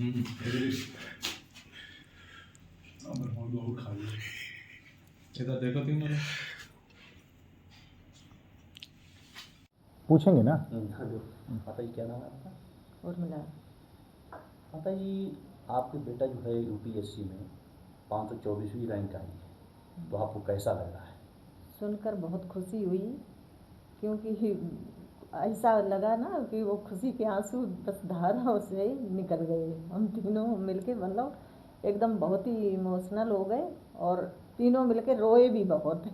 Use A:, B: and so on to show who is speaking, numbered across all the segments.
A: इधर देखो तुम मेरे
B: पूछेंगे ना।
C: माता जी क्या नाम है आपका?
D: उर्मिला।
C: माता जी आपके बेटा जो है यूपीएससी में 524वीं रैंक आई है, तो आपको कैसा लग रहा है?
D: सुनकर बहुत खुशी हुई, क्योंकि ऐसा लगा ना कि वो खुशी के आंसू बस धाराओं से निकल गए। हम तीनों मिलके मतलब एकदम बहुत ही इमोशनल हो गए और तीनों मिलके रोए भी बहुत।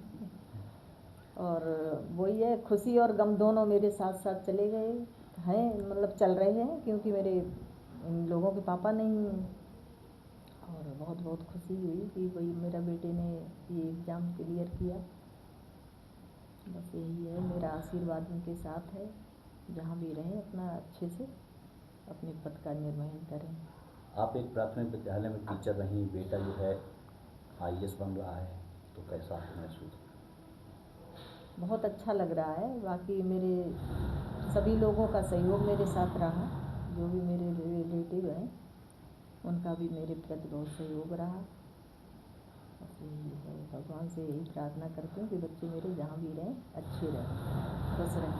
D: और वही है, खुशी और गम दोनों मेरे साथ साथ चले गए हैं, मतलब चल रहे हैं, क्योंकि मेरे इन लोगों के पापा नहीं हैं। और बहुत बहुत खुशी हुई कि भाई मेरा बेटे ने ये एग्ज़ाम क्लियर किया। बस यही है, मेरा आशीर्वाद उनके साथ है, जहाँ भी रहें अपना अच्छे से अपने पद का निर्वहन करें।
C: आप एक प्राथमिक विद्यालय में टीचर रहीं, बेटा जो है आईएएस बन रहा है, तो कैसा आपको महसूस हुआ?
D: बहुत अच्छा लग रहा है। बाकी मेरे सभी लोगों का सहयोग मेरे साथ रहा, जो भी मेरे रिलेटिव हैं उनका भी मेरे प्रति बहुत सहयोग रहा। बस यही है, भगवान से यही प्रार्थना करती हूँ कि बच्चे मेरे जहाँ भी रहें अच्छे रहें, खुश रहें।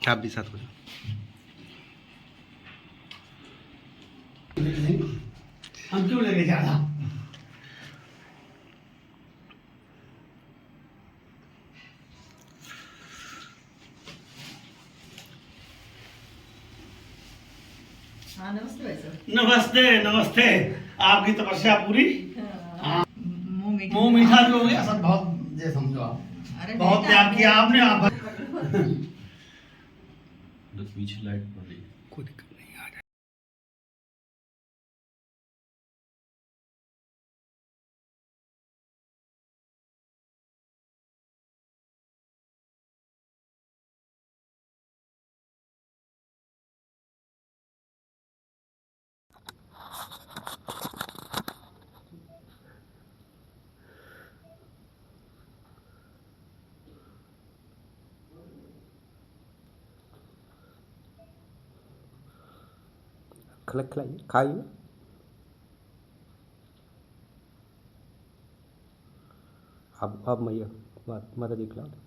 E: आप भी साथ हो जाओ।
F: हम क्यों लेके जा रहा?
D: हाँ, नमस्ते भाई साहब।
F: नमस्ते नमस्ते। आपकी तपस्या पूरी।
D: हाँ,
F: मुंह मीठा भी हो गया सब। बहुत ये समझो आप, बहुत त्याग किया आपने। आप
C: पीछे लाइट पड़ रही है।
E: कोई दिक्कत नहीं, आ जाए। खिलाइए, खाइए। अब मैया माता जी खिला दो।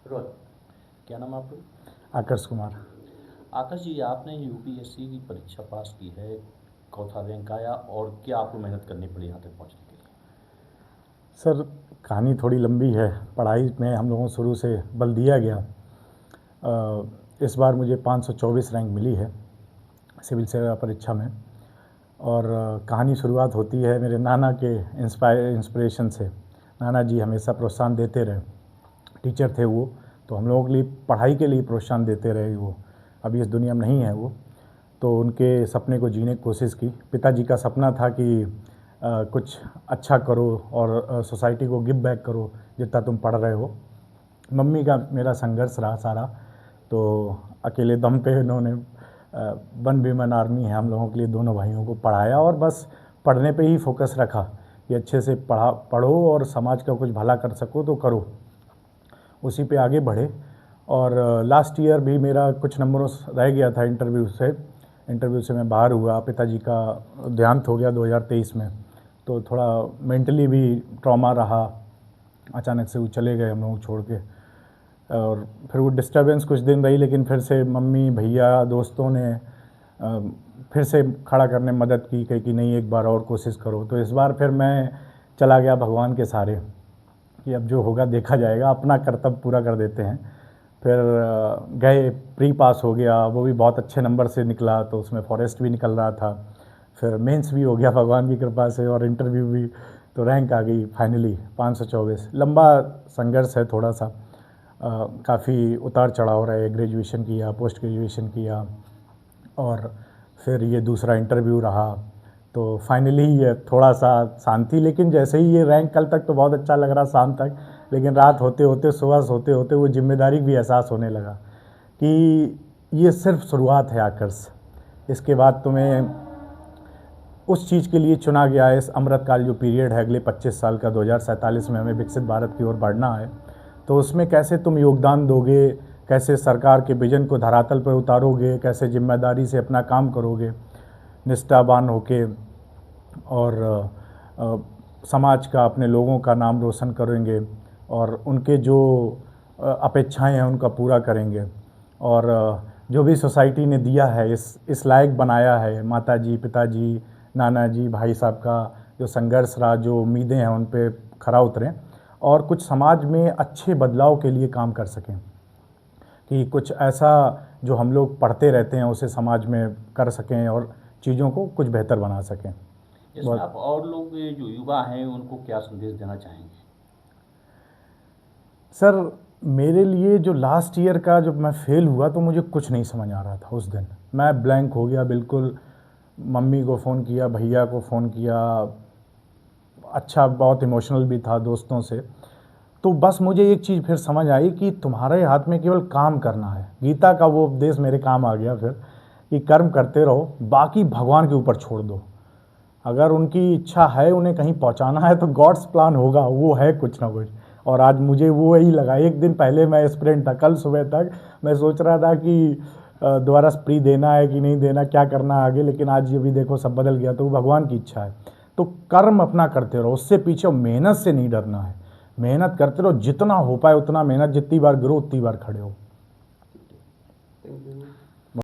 C: रोज क्या नाम है आपका?
B: आकर्ष कुमार।
C: आकाश जी, आपने यूपीएससी की परीक्षा पास की है, चौथा रैंक आया, और क्या आपको मेहनत करनी पड़ी यहाँ तक पहुँचने के लिए?
B: सर कहानी थोड़ी लंबी है। पढ़ाई में हम लोगों को शुरू से बल दिया गया। इस बार मुझे 524 रैंक मिली है सिविल सेवा परीक्षा में। और कहानी शुरुआत होती है मेरे नाना के इंस्पिरेशन से। नाना जी हमेशा प्रोत्साहन देते रहे, टीचर थे वो, तो हम लोगों के लिए पढ़ाई के लिए प्रोत्साहन देते रहे। वो अभी इस दुनिया में नहीं है वो, तो उनके सपने को जीने की कोशिश की। पिताजी का सपना था कि कुछ अच्छा करो और सोसाइटी को गिव बैक करो जितना तुम पढ़ रहे हो। मम्मी का मेरा संघर्ष रहा सारा, तो अकेले दम पे इन्होंने वन विमेन आर्मी है हम लोगों के लिए, दोनों भाइयों को पढ़ाया और बस पढ़ने पे ही फोकस रखा कि अच्छे से पढ़ो और समाज का कुछ भला कर सको तो करो। उसी पे आगे बढ़े। और लास्ट ईयर भी मेरा कुछ नंबरों रह गया था इंटरव्यू से मैं बाहर हुआ। पिताजी का देहांत हो गया 2023 में, तो थोड़ा मेंटली भी ट्रॉमा रहा। अचानक से वो चले गए हम लोग छोड़ के, और फिर वो डिस्टर्बेंस कुछ दिन रही, लेकिन फिर से मम्मी भैया दोस्तों ने फिर से खड़ा करने में मदद की कि नहीं एक बार और कोशिश करो। तो इस बार फिर मैं चला गया भगवान के सहारे कि अब जो होगा देखा जाएगा, अपना कर्तव्य पूरा कर देते हैं। फिर गए, प्री पास हो गया, वो भी बहुत अच्छे नंबर से निकला, तो उसमें फॉरेस्ट भी निकल रहा था। फिर मेंस भी हो गया भगवान की कृपा से, और इंटरव्यू भी तो रैंक आ गई फाइनली 524। लंबा संघर्ष है थोड़ा सा, काफ़ी उतार चढ़ाव रहे। ग्रेजुएशन किया, पोस्ट ग्रेजुएशन किया और फिर ये दूसरा इंटरव्यू रहा, तो फाइनली ये थोड़ा सा शांति। लेकिन जैसे ही ये रैंक, कल तक तो बहुत अच्छा लग रहा शाम तक, लेकिन रात होते होते, सुबह सोते होते वो जिम्मेदारी भी एहसास होने लगा कि ये सिर्फ शुरुआत है आकर्ष। इसके बाद तुम्हें उस चीज़ के लिए चुना गया है, इस अमृतकाल जो पीरियड है अगले 25 साल का, 2047 में हमें विकसित भारत की ओर बढ़ना है, तो उसमें कैसे तुम योगदान दोगे, कैसे सरकार के विजन को धरातल पर उतारोगे, कैसे जिम्मेदारी से अपना काम करोगे, निष्ठावान होके, और समाज का, अपने लोगों का नाम रोशन करेंगे और उनके जो अपेक्षाएं हैं उनका पूरा करेंगे। और जो भी सोसाइटी ने दिया है, इस लायक बनाया है, माताजी, पिताजी, नाना जी, भाई साहब का जो संघर्ष रहा, जो उम्मीदें हैं उन पे खरा उतरें और कुछ समाज में अच्छे बदलाव के लिए काम कर सकें, कि कुछ ऐसा जो हम लोग पढ़ते रहते हैं उसे समाज में कर सकें और चीज़ों को कुछ बेहतर बना सकें।
C: इसमें आप और लोग जो युवा हैं उनको क्या संदेश देना चाहेंगे?
B: सर, मेरे लिए जो लास्ट ईयर का जब मैं फेल हुआ तो मुझे कुछ नहीं समझ आ रहा था। उस दिन मैं ब्लैंक हो गया बिल्कुल। मम्मी को फ़ोन किया, भैया को फ़ोन किया, अच्छा बहुत इमोशनल भी था दोस्तों से। तो बस मुझे एक चीज़ फिर समझ आई कि तुम्हारे हाथ में केवल काम करना है। गीता का वो उपदेश मेरे काम आ गया फिर, कि कर्म करते रहो, बाकी भगवान के ऊपर छोड़ दो। अगर उनकी इच्छा है उन्हें कहीं पहुंचाना है तो गॉड्स प्लान होगा, वो है कुछ ना कुछ। और आज मुझे वो ही लगा। एक दिन पहले मैं एस्पिरेंट था, कल सुबह तक मैं सोच रहा था कि दोबारा स्प्री देना है कि नहीं देना, क्या करना है आगे, लेकिन आज ये भी देखो सब बदल गया। तो वो भगवान की इच्छा है। तो कर्म अपना करते रहो, उससे पीछे मेहनत से नहीं डरना है। मेहनत करते रहो, जितना हो पाए उतना मेहनत, जितनी बार गिरो उतनी बार खड़े हो।